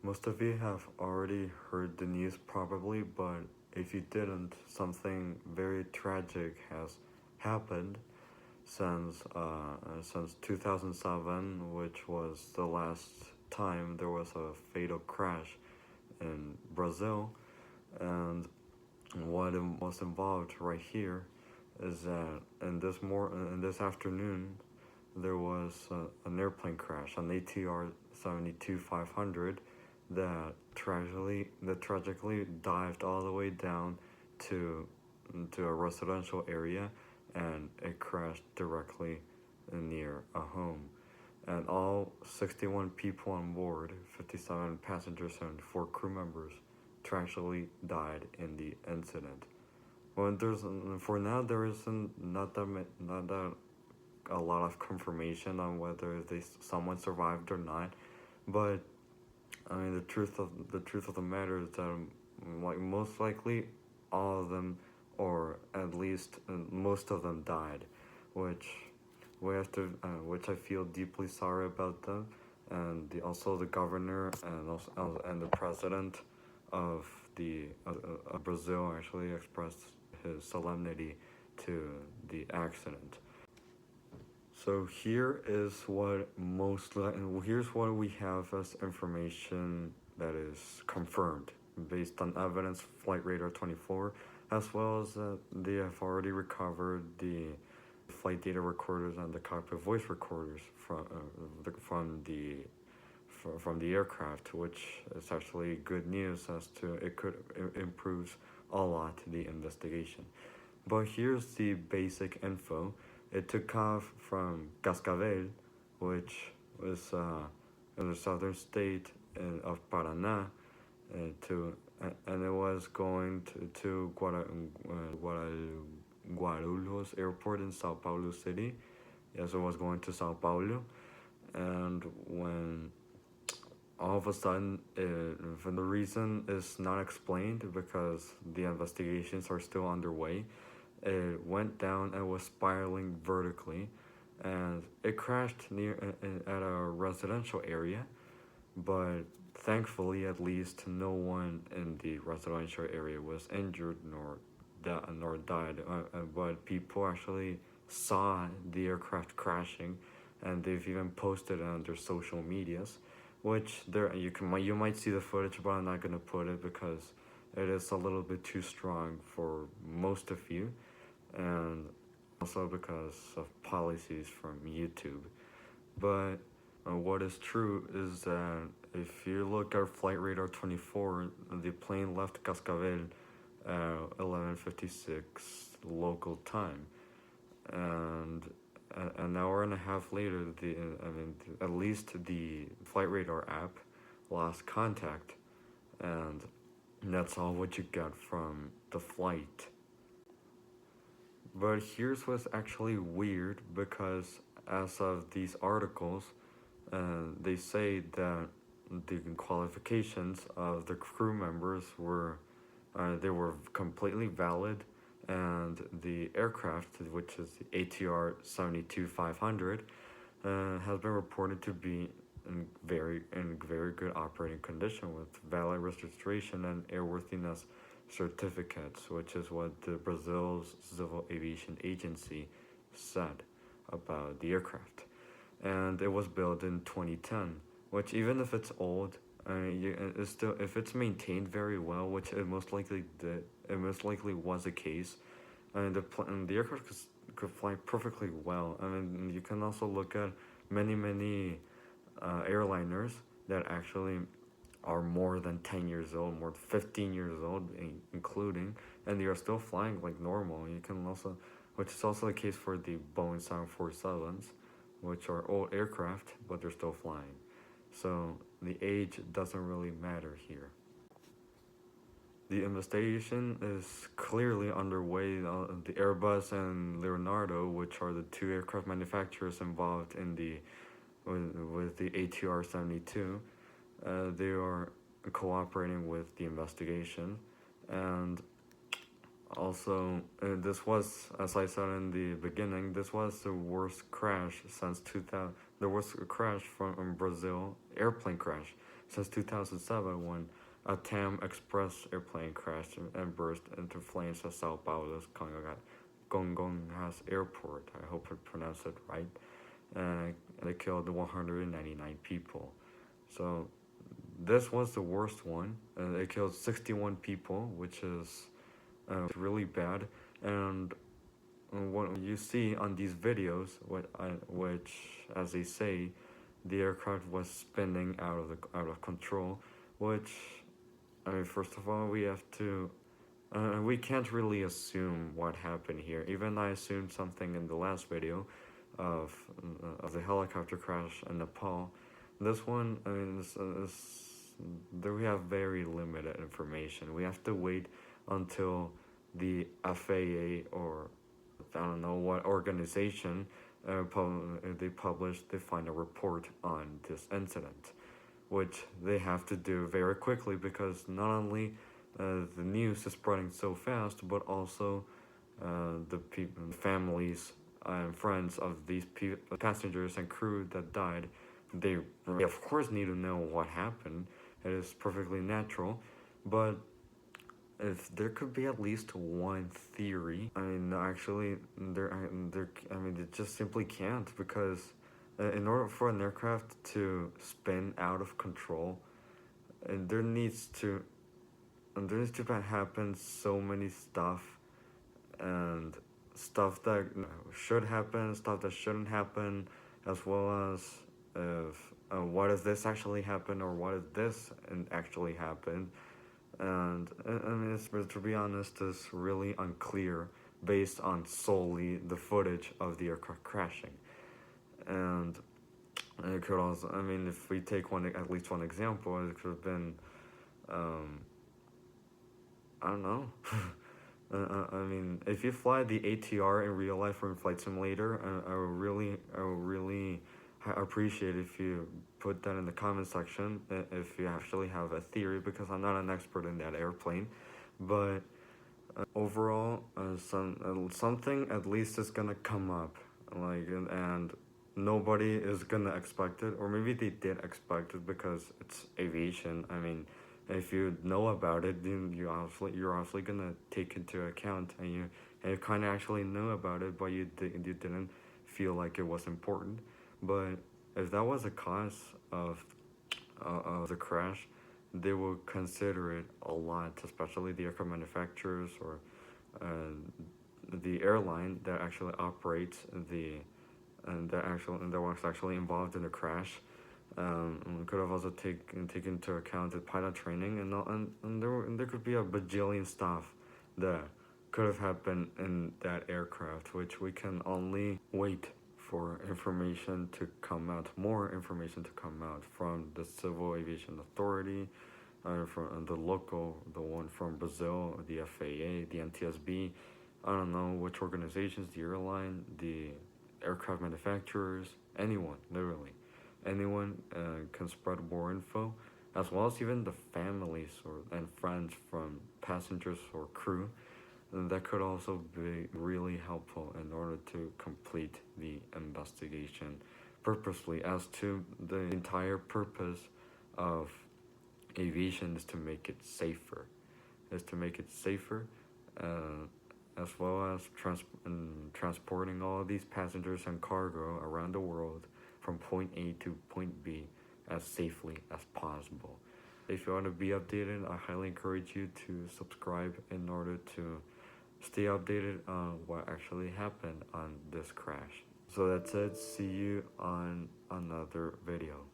Most of you have already heard the news probably, but if you didn't, something very tragic has happened since 2007, which was the last time there was a fatal crash in Brazil. And what was involved right here is that in this afternoon there was an airplane crash, an ATR 72-500 that tragically dived all the way down to a residential area, and it crashed directly near a home. And all 61 people on board, 57 passengers and 4 crew members, tragically died in the incident. Well, for now there isn't not that a lot of confirmation on whether someone survived or not, but I mean the truth of the matter is that like most likely all of them, or at least most of them, died, which which I feel deeply sorry about them, and also the governor and the president of Brazil actually expressed his solemnity to the accident. So here's what we have as information that is confirmed based on evidence flight radar 24, as well as they have already recovered the flight data recorders and the cockpit voice recorders from the aircraft, which is actually good news as to it improves a lot the investigation. But here's the basic info. It took off from Cascavel, which was in the southern state of Paraná, and it was going to Guarulhos Airport in Sao Paulo City. Yes, it was going to Sao Paulo, and when all of a sudden, for the reason is not explained because the investigations are still underway, it went down and was spiraling vertically, and it crashed at a residential area, but thankfully at least no one in the residential area was injured nor died, but people actually saw the aircraft crashing, and they've even posted it on their social medias, which you might see the footage, but I'm not gonna put it because it is a little bit too strong for most of you, and also because of policies from YouTube. But what is true is that if you look at Flight Radar 24, the plane left Cascavel at 11:56 local time, and an hour and a half later, at least the Flight Radar app lost contact, and that's all what you get from the flight. But here's what's actually weird, because as of these articles, they say that the qualifications of the crew members were completely valid, and the aircraft, which is the ATR 72-500, has been reported to be in very good operating condition with valid registration and airworthiness certificates, which is what the Brazil's Civil Aviation Agency said about the aircraft. And it was built in 2010, which even if it's old, it's still, if it's maintained very well, which it most likely was the case. The aircraft could fly perfectly well. I mean, you can also look at many airliners that actually are more than 10 years old, more than 15 years old, including, and they are still flying like normal. You can also, which is also the case for the Boeing 747s, which are old aircraft, but they're still flying. So the age doesn't really matter here. The investigation is clearly underway. The Airbus and Leonardo, which are the two aircraft manufacturers involved in with the ATR 72, they are cooperating with the investigation, and also this was, as I said in the beginning, this was the worst crash since 2000. There was a crash from Brazil, airplane crash, since 2007 when a TAM Express airplane crashed and burst into flames at Sao Paulo's Congonhas Airport. I hope I pronounced it right. And it killed 199 people. So this was the worst one. It killed 61 people, which is really bad. And what you see on these videos, which, as they say, the aircraft was spinning out of control. Which, I mean, first of all, we have to. We can't really assume what happened here. Even I assumed something in the last video of the helicopter crash in Nepal. This one, I mean, there we have very limited information. We have to wait until the FAA or I don't know what organization they find a report on this incident, which they have to do very quickly because not only the news is spreading so fast, but also the families and friends of these passengers and crew that died, they of course need to know what happened. It is perfectly natural, but if there could be at least one theory, I mean, actually, I mean, it just simply can't because in order for an aircraft to spin out of control, there needs to happen so many stuff and stuff that should happen, stuff that shouldn't happen, as well as if what if this actually happened or what if this actually happened. And I mean, to be honest, it's really unclear based on solely the footage of the aircraft crashing. And it could also, I mean, if we take at least one example, it could have been, I don't know. I mean, if you fly the ATR in real life or in Flight Simulator, I would really appreciate if you put that in the comment section if you actually have a theory, because I'm not an expert in that airplane. But overall, something at least is gonna come up, like and nobody is gonna expect it, or maybe they did expect it because it's aviation. I mean, if you know about it, then you're obviously gonna take into account, and you kind of actually know about it, but you didn't feel like it was important. But if that was the cause of the crash, they will consider it a lot, especially the aircraft manufacturers or the airline that actually operates that was actually involved in the crash. We could have also taken into account the pilot training and there could be a bajillion stuff that could have happened in that aircraft, which we can only wait for information to come out, more information to come out from the Civil Aviation Authority, from the one from Brazil, the FAA, the NTSB. I don't know which organizations, the airline, the aircraft manufacturers, anyone, literally. Anyone can spread more info, as well as even the families and friends from passengers or crew. And that could also be really helpful in order to complete the investigation purposely. As to the entire purpose of aviation is to make it safer, as well as transporting all of these passengers and cargo around the world from point A to point B as safely as possible. If you want to be updated, I highly encourage you to subscribe in order to stay updated on what actually happened on this crash. So that's it. See you on another video.